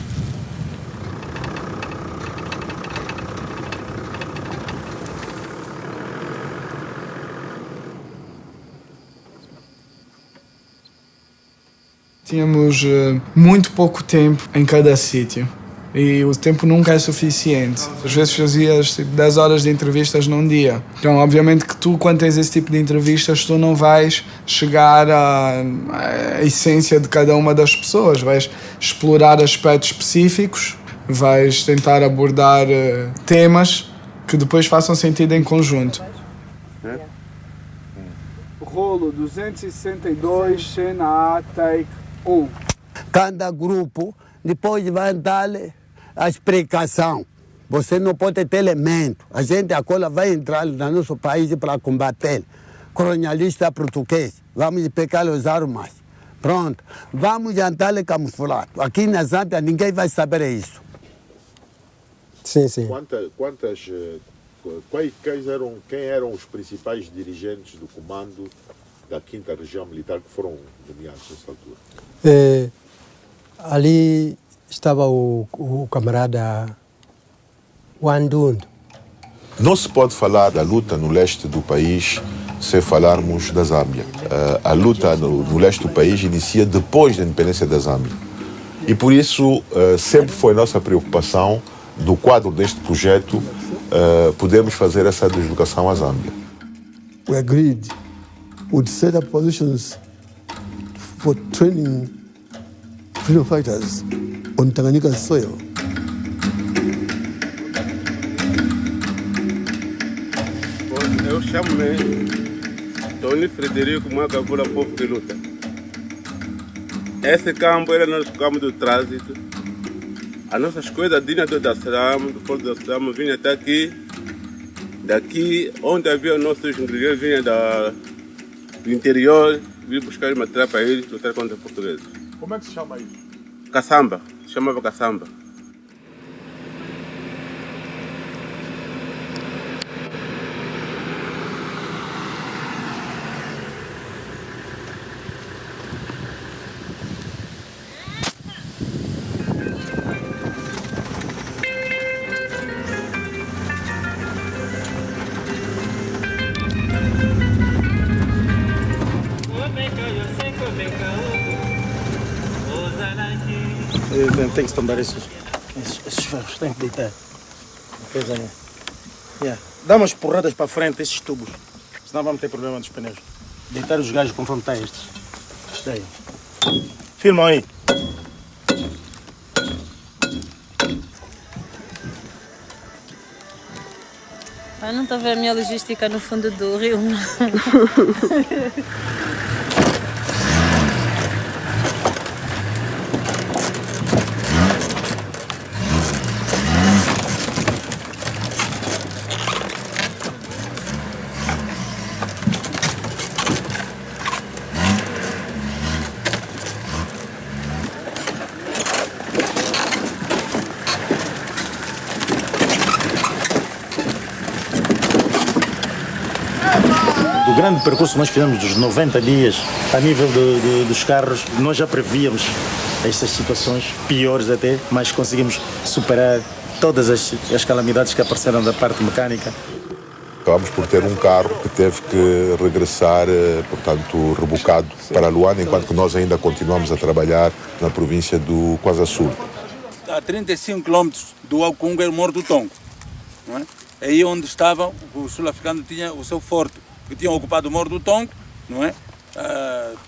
Speaker 12: Tínhamos muito pouco tempo em cada sítio e o tempo nunca é suficiente. Às vezes fazias 10 horas de entrevistas num dia. Então, obviamente que tu, quando tens esse tipo de entrevistas, tu não vais chegar à essência de cada uma das pessoas. Vais explorar aspectos específicos, vais tentar abordar temas que depois façam sentido em conjunto. Rolo 262, cena A, take 1.
Speaker 13: Cada grupo depois vai dar a explicação. Você não pode ter elemento. A gente agora vai entrar no nosso país para combater. Colonialista português. Vamos pegar as armas. Pronto. Vamos jantar camuflado. Aqui na Zâmbia ninguém vai saber isso.
Speaker 19: Sim, sim.
Speaker 5: Quem eram os principais dirigentes do comando da 5ª Região Militar que foram nomeados nessa altura?
Speaker 19: Ali estava o camarada Wandundo.
Speaker 1: Não se pode falar da luta no leste do país sem falarmos da Zâmbia. A luta no leste do país inicia depois da independência da Zâmbia. E por isso sempre foi nossa preocupação, do quadro deste projeto, podemos fazer essa deslocação à Zâmbia.
Speaker 19: We agreed would set up positions for training freedom fighters on Tanganyika soil.
Speaker 22: Eu chamo-me Tony Frederico Magavula Povo de Luta. Esse campo era nosso campo de trânsito. As nossas coisas vinham do Dar-es-Salaam, do Porto do Dar-es-Salaam, vinham até aqui. Daqui, onde havia os nossos ingredientes, vinham do interior, vinham buscar material para eles, lutar contra os portugueses.
Speaker 5: Como é que se chama isso?
Speaker 22: Caçamba, se chamava caçamba.
Speaker 18: Tem que tombar esses ferros, tem que deitar. Dá umas porradas para frente esses tubos, senão vamos ter problema dos pneus. Deitar os gajos conforme está estes. Daí. Filma aí.
Speaker 9: Eu não estou a ver a minha logística no fundo do rio.
Speaker 18: O grande percurso que nós fizemos dos 90 dias, a nível dos carros, nós já prevíamos estas situações, piores até, mas conseguimos superar todas as calamidades que apareceram da parte mecânica.
Speaker 1: Acabamos por ter um carro que teve que regressar, portanto, rebocado para Luanda, enquanto que nós ainda continuamos a trabalhar na província do Kwazulu Sul.
Speaker 22: A 35 quilômetros do Alcunga, o Morro do Tongo. Não é? Aí onde estavam, o sul-africano tinha o seu forte, que tinham ocupado o Morro do Tongo, não é?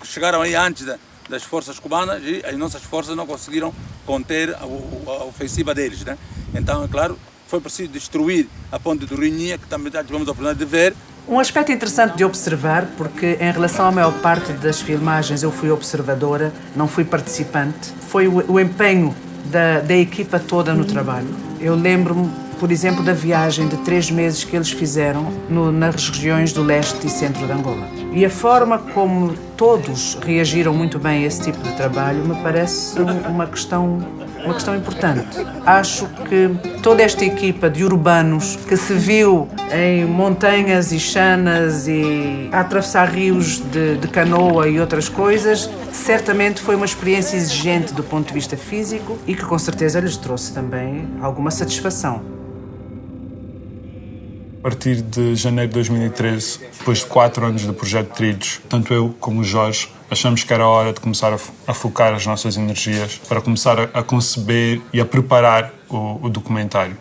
Speaker 22: Chegaram aí antes das forças cubanas e as nossas forças não conseguiram conter a ofensiva deles, né? Então, é claro,
Speaker 17: foi preciso destruir a ponte do Rinha, que também já tivemos a oportunidade de ver.
Speaker 7: Um aspecto interessante de observar, porque em relação à maior parte das filmagens eu fui observadora, não fui participante, foi o empenho da equipa toda no trabalho. Eu lembro-me, por exemplo, da viagem de 3 meses que eles fizeram nas regiões do leste e centro de Angola. E a forma como todos reagiram muito bem a esse tipo de trabalho me parece uma questão importante. Acho que toda esta equipa de urbanos que se viu em montanhas e chanas e a atravessar rios de canoa e outras coisas, certamente foi uma experiência exigente do ponto de vista físico e que com certeza lhes trouxe também alguma satisfação.
Speaker 20: A partir de janeiro de 2013, depois de 4 anos do projeto Trilhos, tanto eu como o Jorge achamos que era hora de começar a focar as nossas energias para começar a conceber e a preparar o documentário.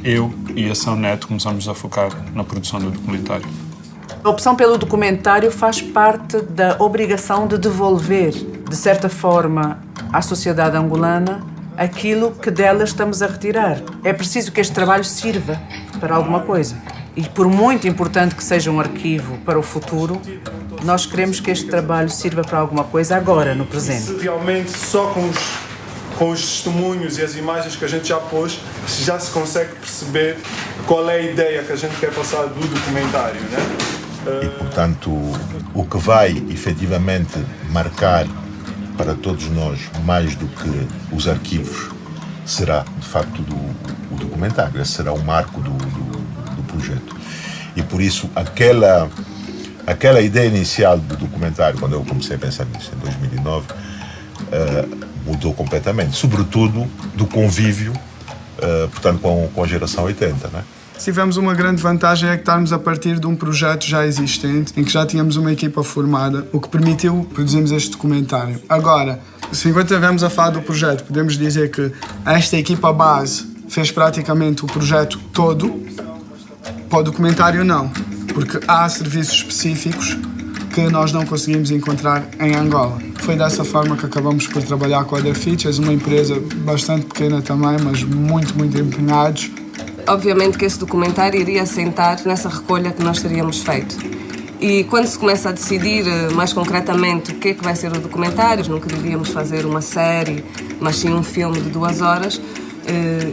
Speaker 20: Eu e a São Neto começamos a focar na produção do documentário.
Speaker 7: A opção pelo documentário faz parte da obrigação de devolver, de certa forma, à sociedade angolana aquilo que dela estamos a retirar. É preciso que este trabalho sirva para alguma coisa. E por muito importante que seja um arquivo para o futuro, nós queremos que este trabalho sirva para alguma coisa agora, no presente.
Speaker 21: Realmente, só com os testemunhos e as imagens que a gente já pôs, já se consegue perceber qual é a ideia que a gente quer passar do documentário, né?
Speaker 5: E, portanto, o que vai efetivamente marcar para todos nós, mais do que os arquivos, será, de facto, o documentário. Esse será o marco do projeto. E, por isso, aquela ideia inicial do documentário, quando eu comecei a pensar nisso, em 2009, mudou completamente. Sobretudo do convívio, portanto, com a geração 80, né?
Speaker 12: Tivemos uma grande vantagem é que estarmos a partir de um projeto já existente, em que já tínhamos uma equipa formada, o que permitiu produzirmos este documentário. Agora, se enquanto estivemos a falar do projeto, podemos dizer que esta equipa base fez praticamente o projeto todo, para o documentário não, porque há serviços específicos que nós não conseguimos encontrar em Angola. Foi dessa forma que acabamos por trabalhar com a The Features, uma empresa bastante pequena também, mas muito, muito empenhados.
Speaker 14: Obviamente que esse documentário iria assentar nessa recolha que nós teríamos feito. E quando se começa a decidir mais concretamente o que é que vai ser o documentário, não queríamos fazer uma série, mas sim um filme de 2 horas,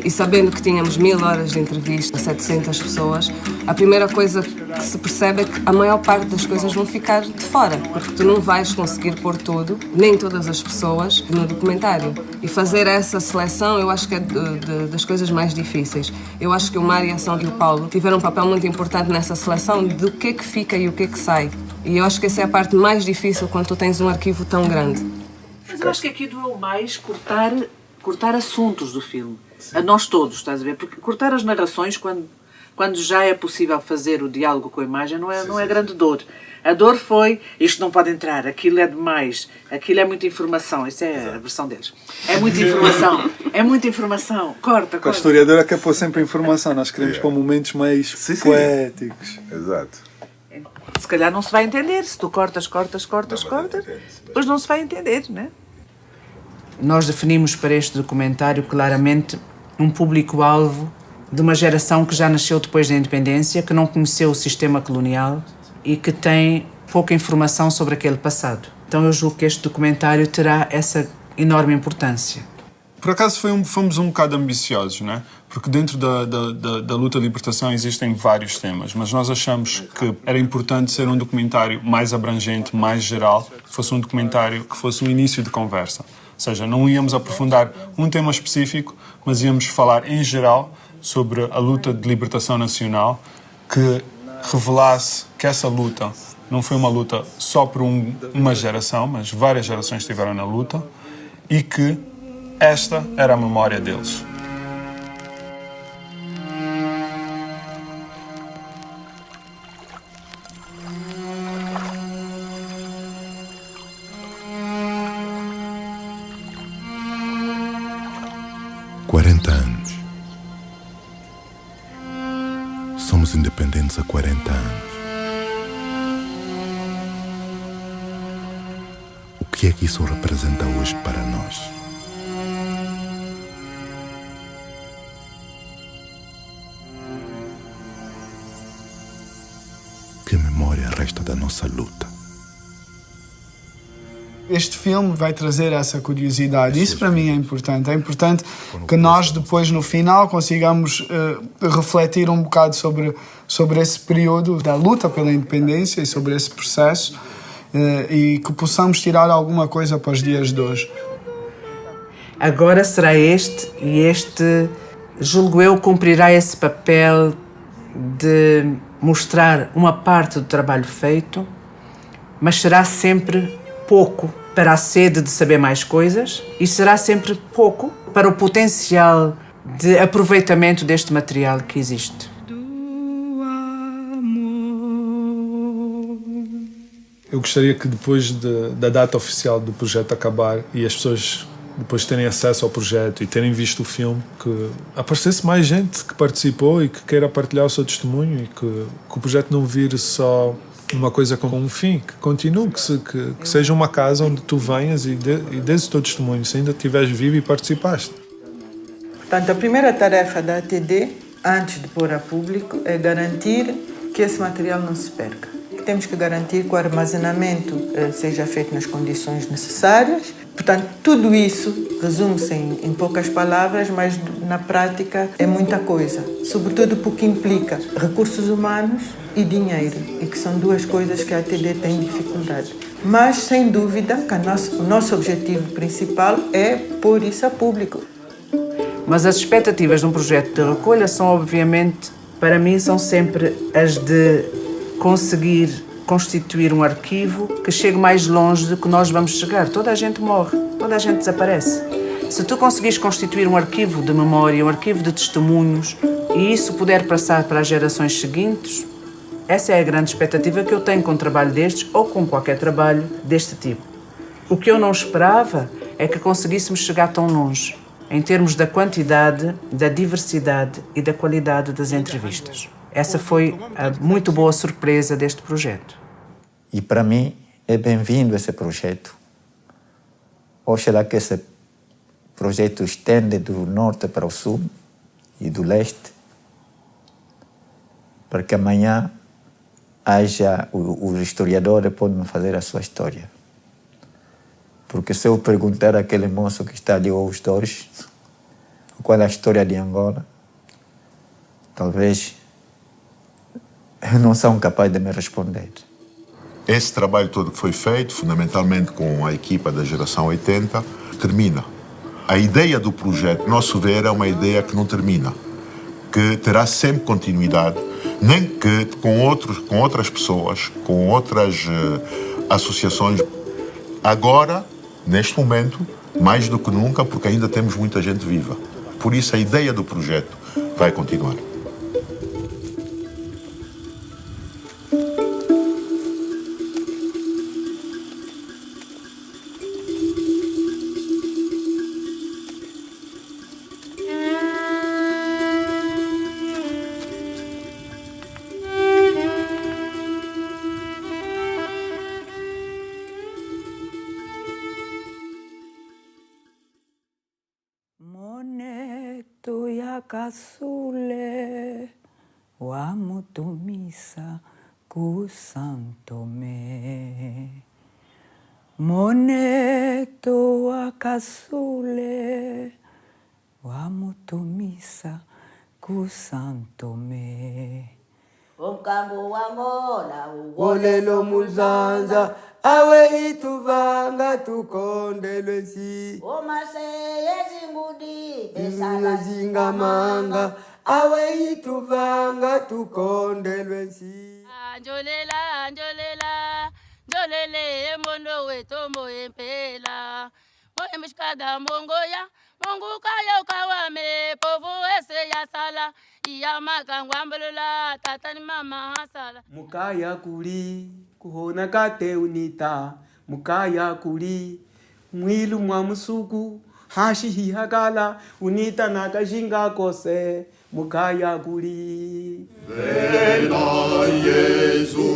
Speaker 14: e sabendo que tínhamos 1000 horas de entrevista a 700 pessoas, a primeira coisa que se percebe é que a maior parte das coisas vão ficar de fora, porque tu não vais conseguir pôr tudo, nem todas as pessoas, no documentário. E fazer essa seleção, eu acho que é das coisas mais difíceis. Eu acho que o Mário, a São e o Paulo tiveram um papel muito importante nessa seleção do que é que fica e o que é que sai. E eu acho que essa é a parte mais difícil quando tu tens um arquivo tão grande.
Speaker 7: Mas eu acho que aqui doeu mais cortar assuntos do filme. A nós todos, estás a ver? Porque cortar as narrações, quando já é possível fazer o diálogo com a imagem, não é grande dor. A dor foi, isto não pode entrar, aquilo é demais, aquilo é muita informação. Isso é a versão deles. É muita informação, corta.
Speaker 21: A historiadora quer pôr sempre informação, nós queremos pôr momentos mais poéticos.
Speaker 5: Exato.
Speaker 7: Se calhar não se vai entender, se tu cortas, depois não se vai entender, né? Nós definimos para este documentário claramente um público-alvo de uma geração que já nasceu depois da independência, que não conheceu o sistema colonial e que tem pouca informação sobre aquele passado. Então eu julgo que este documentário terá essa enorme importância.
Speaker 20: Por acaso fomos um bocado ambiciosos, né? Porque dentro da luta de libertação existem vários temas, mas nós achamos que era importante ser um documentário mais abrangente, mais geral, que fosse um documentário que fosse um início de conversa. Ou seja, não íamos aprofundar um tema específico, mas íamos falar em geral sobre a luta de libertação nacional, que revelasse que essa luta não foi uma luta só por uma geração, mas várias gerações estiveram na luta, e que esta era a memória deles.
Speaker 23: Somos independentes há 40 anos. O que é que isso representa hoje para nós? memória resta da nossa luta.
Speaker 12: Este filme vai trazer essa curiosidade. Isso para mim é importante. É importante que nós depois, no final, consigamos refletir um bocado sobre esse período da luta pela independência e sobre esse processo e que possamos tirar alguma coisa para os dias de hoje.
Speaker 7: Agora será este, e este, julgo eu, cumprirá esse papel de mostrar uma parte do trabalho feito, mas será sempre pouco para a sede de saber mais coisas e será sempre pouco para o potencial de aproveitamento deste material que existe.
Speaker 21: Eu gostaria que depois da data oficial do projeto acabar e as pessoas depois terem acesso ao projeto e terem visto o filme, que aparecesse mais gente que participou e que queira partilhar o seu testemunho e que o projeto não vire só uma coisa com um fim, que continue, que seja uma casa onde tu venhas e dês o teu testemunho, se ainda estiveres vivo e participaste.
Speaker 4: Portanto, a primeira tarefa da ATD, antes de pôr a público, é garantir que esse material não se perca. Temos que garantir que o armazenamento seja feito nas condições necessárias. Portanto, tudo isso resume-se em poucas palavras, mas na prática é muita coisa. Sobretudo porque implica recursos humanos e dinheiro, e que são duas coisas que a ATD tem dificuldade. Mas, sem dúvida, que o nosso objetivo principal é pôr isso a público.
Speaker 7: Mas as expectativas de um projeto de recolha são, obviamente, para mim, são sempre as de conseguir constituir um arquivo que chegue mais longe do que nós vamos chegar. Toda a gente morre, toda a gente desaparece. Se tu conseguires constituir um arquivo de memória, um arquivo de testemunhos, e isso puder passar para as gerações seguintes, essa é a grande expectativa que eu tenho com um trabalho destes ou com qualquer trabalho deste tipo. O que eu não esperava é que conseguíssemos chegar tão longe, em termos da quantidade, da diversidade e da qualidade das entrevistas. Essa foi a muito boa surpresa deste projeto.
Speaker 6: E para mim é bem-vindo esse projeto. Oxalá que esse projeto estende do norte para o sul e do leste, para que amanhã haja os historiadores podem fazer a sua história. Porque se eu perguntar àquele moço que está ali, ou os dois, qual é a história de Angola, talvez não são capazes de me responder.
Speaker 5: Esse trabalho todo que foi feito, fundamentalmente com a equipa da geração 80, termina. A ideia do projeto, nosso ver, é uma ideia que não termina, que terá sempre continuidade, nem que com outras pessoas, com outras associações. Agora, neste momento, mais do que nunca, porque ainda temos muita gente viva. Por isso, a ideia do projeto vai continuar.
Speaker 4: Kasule wa mutumisa ku Santome. Moneto wa kasule wa mutumisa ku Santome.
Speaker 8: Omkambo wa Angola
Speaker 11: Wolelo muzanza awe ituvanga tukondelwe nsi.
Speaker 8: Omaseye zingudi
Speaker 11: besala zingamanga awe ituvanga tukondelwe nsi.
Speaker 25: Anjolela anjolela njolele mondo wetombo empela. Moye mishkada mongoya mongu kayo kawame povu ese ya sala. Iya makangwambulula tatani mama hasala.
Speaker 11: Mukaya kuli kuhona kate unita. Mukaya kuli mwilu mwa musuku hashi hihakala unita nakashinga kose. Mukaya kuli
Speaker 26: Vena Yesu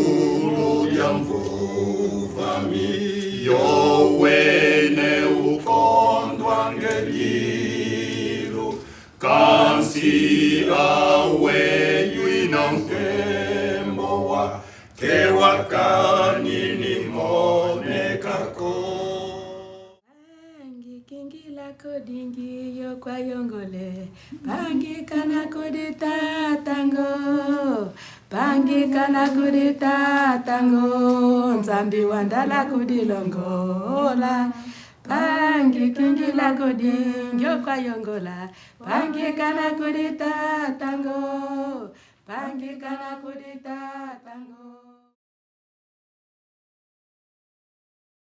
Speaker 26: ludiamvuvami yo wene ukondwa ngelilu kansira wenyu inankembo wa kewa makanini monekako.
Speaker 2: Kingila kodingi yo kwa yongole, pangi kana kudita tango, pangi kana kudita tango, nzambi wandala kudilongola. Pangi kingila kodingi yo kwa yongola, pangi kana kudita tango, pangi kana kudita tango.